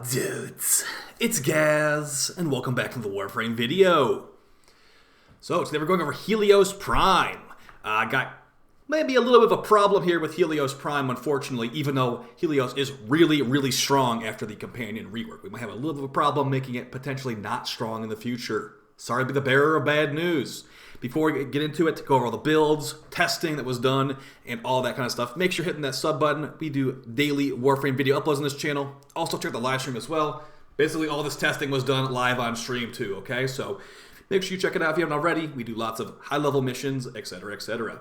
up, dudes? It's Gaz, and welcome back to the Warframe video. So, today we're going over Helios Prime. I got maybe a little bit of a problem here with Helios Prime, unfortunately, even though Helios is really strong after the companion rework. We might have a little bit of a problem making it potentially not strong in the future. Sorry to be the bearer of bad news. Before we get into it, go over all the builds, testing that was done, and all that kind of stuff. Make sure you're hitting that sub button. We do daily Warframe video uploads on this channel. Also check the live stream as well. Basically, all this testing was done live on stream too, okay? So make sure you check it out if you haven't already. We do lots of high-level missions, etc., etc.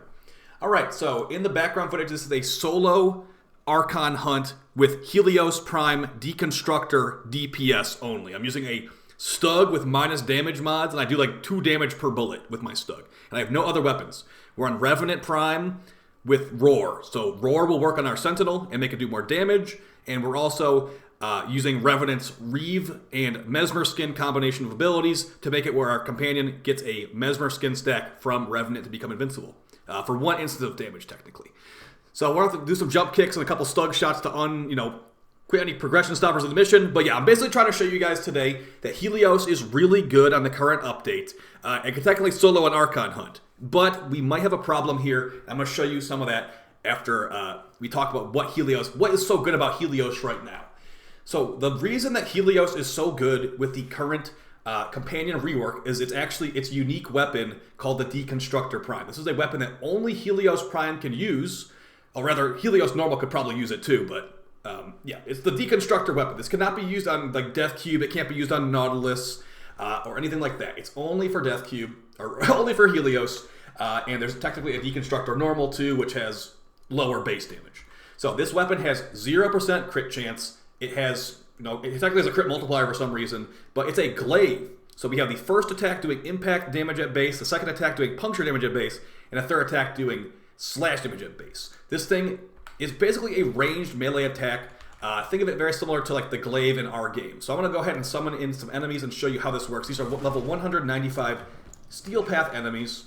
All right, so in the background footage, this is a solo archon hunt with Helios Prime Deconstructor DPS only. I'm using a Stug with minus damage mods, and I do like 2 damage per bullet with my Stug. And I have no other weapons. We're on Revenant Prime with Roar. So Roar will work on our Sentinel and make it do more damage. And we're also using Revenant's Reeve and Mesmer Skin combination of abilities to make it where our companion gets a Mesmer Skin stack from Revenant to become invincible. For 1 instance of damage, technically. So we're going to have to do some jump kicks and a couple Stug shots to quit any progression stoppers of the mission. But yeah, I'm basically trying to show you guys today that Helios is really good on the current update. And can technically solo an Archon hunt. But we might have a problem here. I'm going to show you some of that after we talk about what is so good about Helios right now. So the reason that Helios is so good with the current companion rework is its unique weapon called the Deconstructor Prime. This is a weapon that only Helios Prime can use. Or rather, Helios Normal could probably use it too, but yeah, it's the Deconstructor weapon. This cannot be used on like Death Cube. It can't be used on Nautilus or anything like that. It's only for Death Cube or only for Helios. And there's technically a Deconstructor Normal too, which has lower base damage. So this weapon has 0% crit chance. It has it technically has a crit multiplier for some reason, but it's a glaive. So we have the first attack doing impact damage at base, the second attack doing puncture damage at base, and a third attack doing slash damage at base. This thing is basically a ranged melee attack. Think of it very similar to like the glaive in our game. So I'm going to go ahead and summon in some enemies and show you how this works. These are level 195 Steel Path enemies.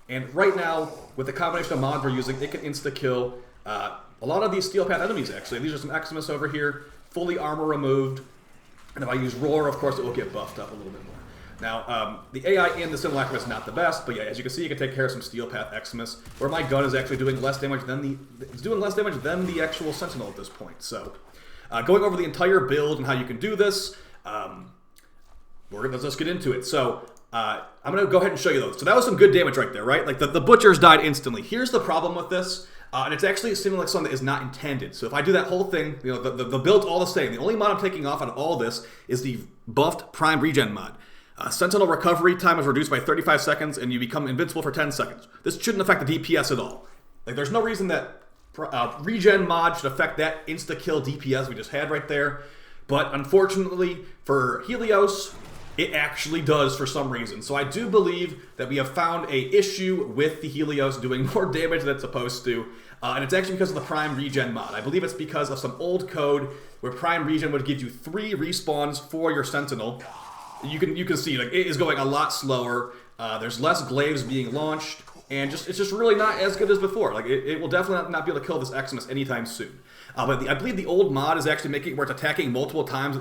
And right now, with the combination of mods we're using, it can insta-kill a lot of these Steel Path enemies, actually. These are some Eximus over here, fully armor removed. And if I use Roar, of course, it will get buffed up a little bit more. Now, the AI in the Simulacrum is not the best, but yeah, as you can see, you can take care of some Steel Path Eximus, where my gun is actually doing less damage than the actual Sentinel at this point. So, going over the entire build and how you can do this, let's get into it. So, I'm going to go ahead and show you those. So that was some good damage right there, right? Like the butchers died instantly. Here's the problem with this, and it's actually seeming like something that is not intended. So if I do that whole thing, the build's all the same. The only mod I'm taking off out of all this is the buffed Prime Regen mod. Sentinel recovery time is reduced by 35 seconds, and you become invincible for 10 seconds. This shouldn't affect the DPS at all. Like, there's no reason that regen mod should affect that insta-kill DPS we just had right there. But unfortunately, for Helios, it actually does for some reason. So I do believe that we have found a issue with the Helios doing more damage than it's supposed to. And it's actually because of the Prime Regen mod. I believe it's because of some old code where Prime Regen would give you 3 respawns for your Sentinel. You can see like it is going a lot slower. There's less glaives being launched, and it's just really not as good as before. Like it will definitely not be able to kill this Eximus anytime soon. But I believe the old mod is actually making it where it's attacking multiple times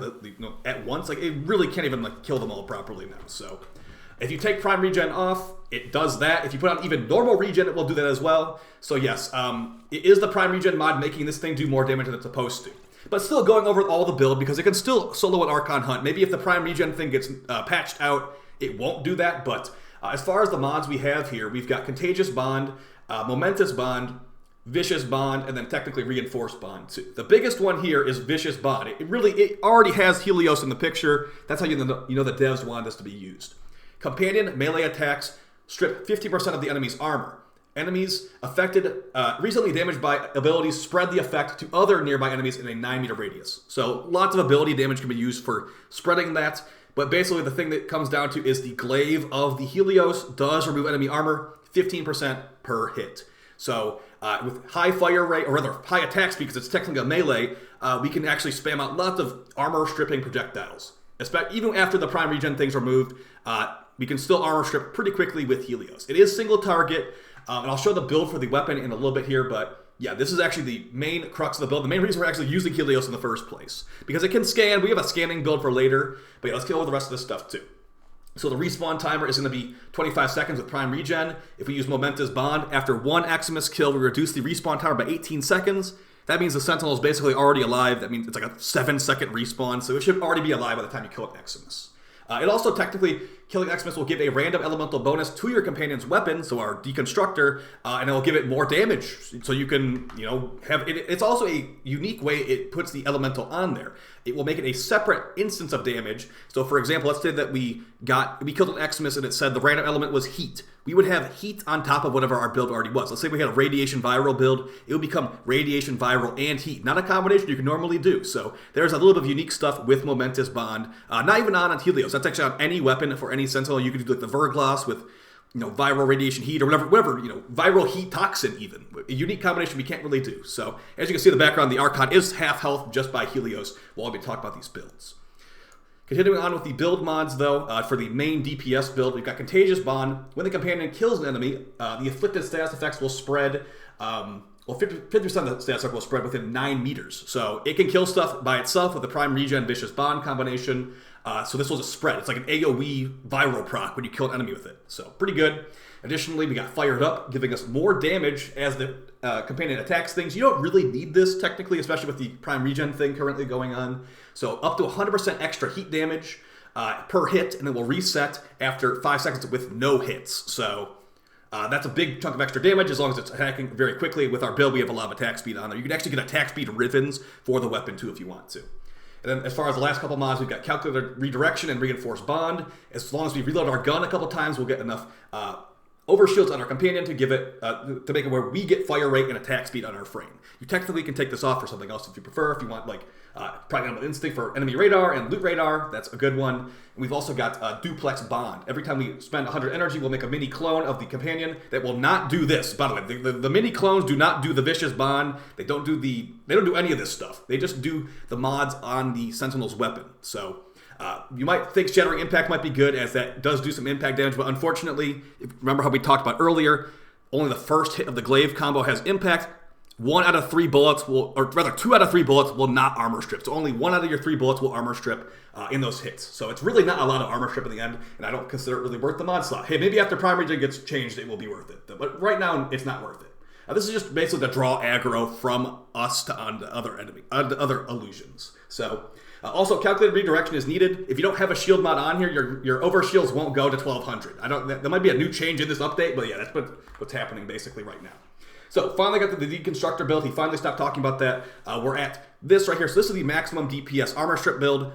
at once. Like it really can't even kill them all properly now. So if you take Prime Regen off, it does that. If you put on even normal regen, it will do that as well. So yes, it is the Prime Regen mod making this thing do more damage than it's supposed to. But still going over all the build, because it can still solo an Archon hunt. Maybe if the Prime Regen thing gets patched out, it won't do that. But as far as the mods we have here, we've got Contagious Bond, Momentous Bond, Vicious Bond, and then technically Reinforced Bond too. The biggest one here is Vicious Bond. It already has Helios in the picture. That's how you know the devs want this to be used. Companion melee attacks strip 50% of the enemy's armor. Enemies affected, recently damaged by abilities spread the effect to other nearby enemies in a 9-meter radius. So lots of ability damage can be used for spreading that, but basically the thing that comes down to is the glaive of the Helios does remove enemy armor 15% per hit. So with high fire rate, or rather high attack speed, because it's technically a melee, we can actually spam out lots of armor stripping projectiles. Even after the Prime Regen thing's removed, we can still armor strip pretty quickly with Helios. It is single target. And I'll show the build for the weapon in a little bit here, but yeah, this is actually the main crux of the build. The main reason we're actually using Helios in the first place. Because it can scan. We have a scanning build for later. But yeah, let's kill all the rest of this stuff too. So the respawn timer is going to be 25 seconds with prime regen. If we use Momentous Bond, after 1 Aximus kill, we reduce the respawn timer by 18 seconds. That means the Sentinel is basically already alive. That means it's like a 7-second respawn, so it should already be alive by the time you kill an Eximus. It also technically, killing Eximus will give a random elemental bonus to your companion's weapon, so our Deconstructor, and it will give it more damage. So you can, have it. It's also a unique way it puts the elemental on there. It will make it a separate instance of damage. So for example, let's say that we killed an Eximus and it said the random element was heat. We would have heat on top of whatever our build already was. Let's say we had a radiation viral build. It would become radiation viral and heat. Not a combination you can normally do. So there's a little bit of unique stuff with Momentous Bond. Not even on Helios. That's actually on any weapon for any Sentinel. You could do like the Verglas with viral radiation heat or whatever, viral heat toxin even. A unique combination we can't really do. So as you can see in the background, the Archon is half health just by Helios while we talk about these builds. Continuing on with the build mods, though, for the main DPS build, we've got Contagious Bond. When the companion kills an enemy, the afflicted status effects will spread, 50% of the status effect will spread within 9 meters. So it can kill stuff by itself with the Prime Regen Vicious Bond combination. So this will just spread. It's like an AoE viral proc when you kill an enemy with it. So pretty good. Additionally, we got Fired Up, giving us more damage as the companion attacks things. You don't really need this, technically, especially with the Prime Regen thing currently going on. So up to 100% extra heat damage per hit, and it will reset after 5 seconds with no hits. So that's a big chunk of extra damage as long as it's attacking very quickly. With our build, we have a lot of attack speed on there. You can actually get attack speed rivens for the weapon, too, if you want to. And then as far as the last couple mods, we've got Calculated Redirection and Reinforced Bond. As long as we reload our gun a couple times, we'll get enough overshields on our companion to give it to make it where we get fire rate and attack speed on our frame. You technically can take this off for something else if you prefer. If you want like Pragmatic Instinct for enemy radar and loot radar, that's a good one. And we've also got Duplex Bond. Every time we spend 100 energy, we'll make a mini clone of the companion that will not do this. By the way, the mini clones do not do the Vicious Bond. They don't do any of this stuff. They just do the mods on the Sentinel's weapon. So you might think Shattering Impact might be good, as that does do some impact damage, but unfortunately, remember how we talked about earlier, only the first hit of the Glaive combo has impact. 1 out of 3 bullets will, or rather 2 out of 3 bullets will not armor strip. So only 1 out of your 3 bullets will armor strip in those hits. So it's really not a lot of armor strip in the end, and I don't consider it really worth the mod slot. Hey, maybe after Prime Regen gets changed, it will be worth it. But right now, it's not worth it. This is just basically to draw aggro from us to onto other illusions. So also, Calculated Redirection is needed. If you don't have a shield mod on here, your overshields won't go to 1200. There might be a new change in this update, but yeah, that's what's happening basically right now. So finally got the Deconstructor build. He finally stopped talking about that. We're at this right here. So this is the maximum DPS armor strip build.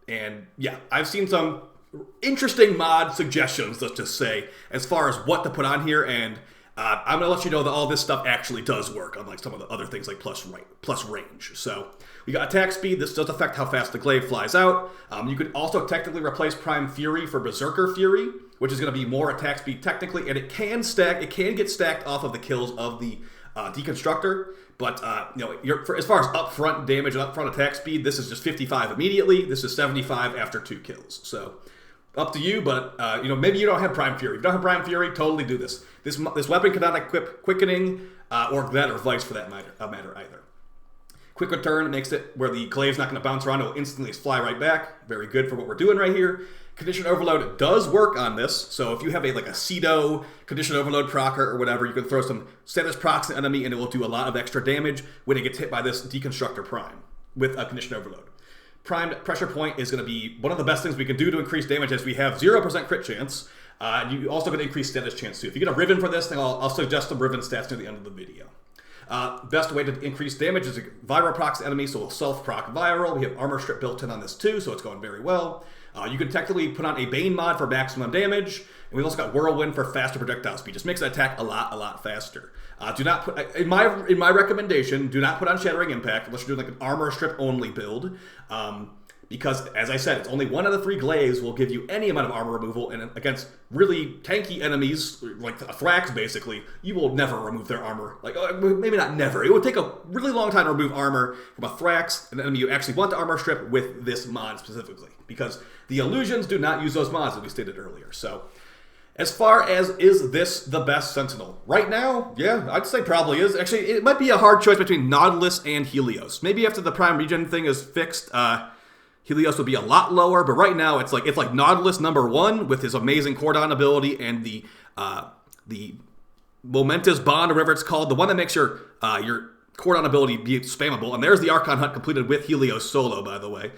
And yeah, I've seen some interesting mod suggestions, let's just say, as far as what to put on here. And I'm going to let you know that all this stuff actually does work, unlike some of the other things like plus range. So we got attack speed. This does affect how fast the glaive flies out. You could also technically replace Prime Fury for Berserker Fury, which is going to be more attack speed technically, and it can get stacked off of the kills of the Deconstructor. But as far as upfront damage and upfront attack speed, this is just 55 immediately. This is 75 after 2 kills. So up to you, but maybe you don't have Prime Fury. If you don't have Prime Fury, totally do this. This weapon cannot equip Quickening or that, or Vice for that matter either. Quick Return makes it where the glaive's not going to bounce around; it will instantly fly right back. Very good for what we're doing right here. Condition Overload does work on this, so if you have a Cedo Condition Overload procer or whatever, you can throw some status procs at an enemy, and it will do a lot of extra damage when it gets hit by this Deconstructor Prime with a Condition Overload. Primed Pressure Point is going to be one of the best things we can do to increase damage, as we have 0% crit chance. You also get increased status chance too. If you get a Riven for this, then I'll suggest some Riven stats near the end of the video. Best way to increase damage is a Viral procs enemy, so we'll self-proc Viral. We have Armor Strip built in on this too, so it's going very well. You can technically put on a Bane mod for maximum damage, and we've also got Whirlwind for faster projectile speed. Just makes the attack a lot faster. Do not put, in my recommendation, do not put on Shattering Impact unless you're doing like an Armor Strip only build. Because, as I said, it's only 1 out of 3 glaives will give you any amount of armor removal, and against really tanky enemies, like Thrax basically, you will never remove their armor. Like, maybe not never. It would take a really long time to remove armor from a Thrax, an enemy you actually want to armor strip with this mod specifically. Because the illusions do not use those mods, as we stated earlier. So, As far as, is this the best Sentinel? Right now, yeah, I'd say probably is. Actually, it might be a hard choice between Nautilus and Helios. Maybe after the Prime Regen thing is fixed, Helios will be a lot lower, but right now it's like Nautilus #1 with his amazing cooldown ability and the Momentous Bond, or whatever it's called, the one that makes your cooldown ability be spammable. And there's the Archon Hunt completed with Helios solo, by the way.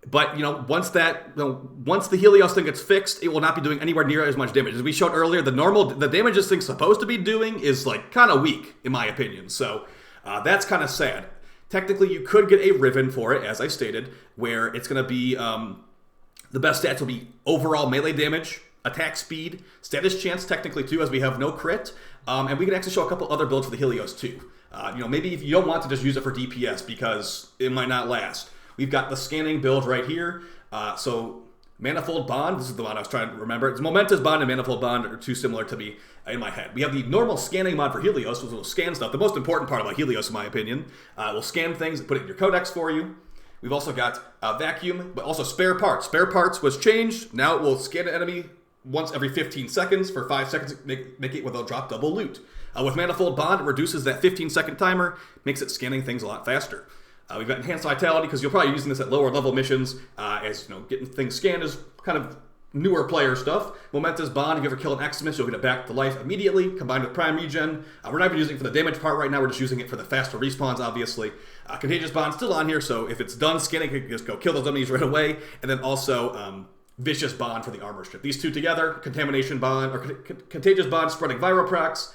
But, once the Helios thing gets fixed, it will not be doing anywhere near as much damage. As we showed earlier, the damage this thing's supposed to be doing is, kind of weak, in my opinion. So, that's kind of sad. Technically, you could get a Riven for it, as I stated, where it's going to be, the best stats will be overall melee damage, attack speed, status chance technically too, as we have no crit, and we can actually show a couple other builds for the Helios too. Maybe if you don't want to just use it for DPS because it might not last. We've got the scanning build right here. So Manifold Bond, this is the one I was trying to remember. It's Momentous Bond and Manifold Bond are too similar to me in my head. We have the normal scanning mod for Helios, which will scan stuff. The most important part about Helios, in my opinion, will scan things, put it in your codex for you. We've also got Vacuum, but also Spare Parts. Spare Parts was changed. Now it will scan an enemy once every 15 seconds for 5 seconds, make it without drop double loot. With Manifold Bond, it reduces that 15-second timer, makes it scanning things a lot faster. We've got Enhanced Vitality, because you're probably using this at lower level missions, as getting things scanned is kind of newer player stuff. Momentous Bond, if you ever kill an Eximus, you'll get it back to life immediately, combined with Prime Regen. We're not even using it for the damage part right now, we're just using it for the faster respawns, obviously. Contagious Bond still on here, so if it's done scanning, you can just go kill those enemies right away. And then also Vicious Bond for the armor strip. These two together, Contamination Bond, or Contagious Bond spreading viral procs,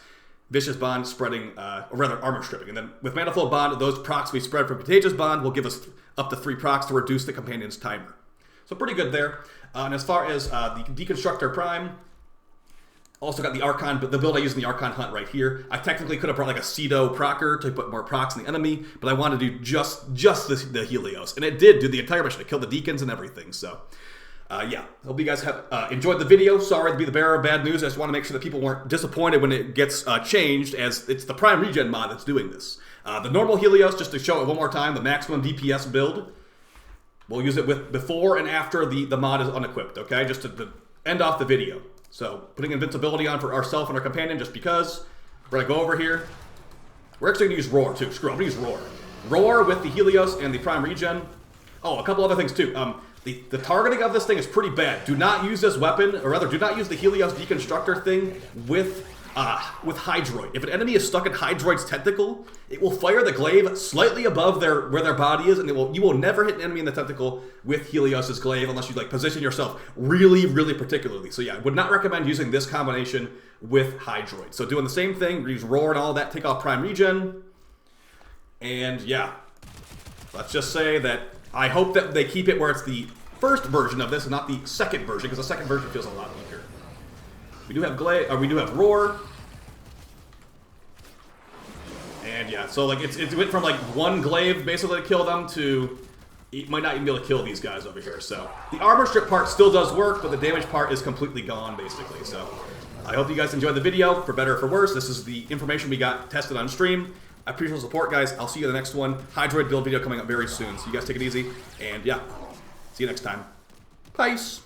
Vicious Bond spreading, or rather armor stripping. And then with Manifold Bond, those procs we spread from Contagious Bond will give us up to 3 procs to reduce the companion's timer. So pretty good there. And as far as the Deconstructor Prime, also got the Archon, but the build I use in the Archon Hunt right here. I technically could have brought like a Cedo procer to put more procs in the enemy, but I wanted to do just the Helios. And it did do the entire mission. It killed the deacons and everything, so... yeah, hope you guys have enjoyed the video. Sorry to be the bearer of bad news. I just want to make sure that people weren't disappointed when it gets changed, as it's the Prime Regen mod that's doing this. The normal Helios, just to show it one more time, the maximum DPS build, we'll use it with before and after the mod is unequipped, okay? Just to end off the video. So, putting invincibility on for ourselves and our companion just because. We're going to go over here. We're actually going to use Roar, too. Screw it, I'm going to use Roar. Roar with the Helios and the Prime Regen. Oh, a couple other things, too. The targeting of this thing is pretty bad. Do not use this weapon, or rather, do not use the Helios Deconstructor thing with Hydroid. If an enemy is stuck in Hydroid's tentacle, it will fire the glaive slightly above where their body is, and you will never hit an enemy in the tentacle with Helios's glaive unless you position yourself really, really particularly. So yeah, I would not recommend using this combination with Hydroid. So doing the same thing, use Roar and all that, take off Prime Regen, and yeah, let's just say that I hope that they keep it where it's the first version of this and not the second version, because the second version feels a lot weaker. We do have we do have Roar. And yeah, so it went from one glaive basically to kill them to it might not even be able to kill these guys over here. So the armor strip part still does work, but the damage part is completely gone basically. So I hope you guys enjoyed the video, for better or for worse. This is the information we got tested on stream. I appreciate the support, guys. I'll see you in the next one. Hydroid build video coming up very soon. So you guys take it easy. And yeah, see you next time. Peace.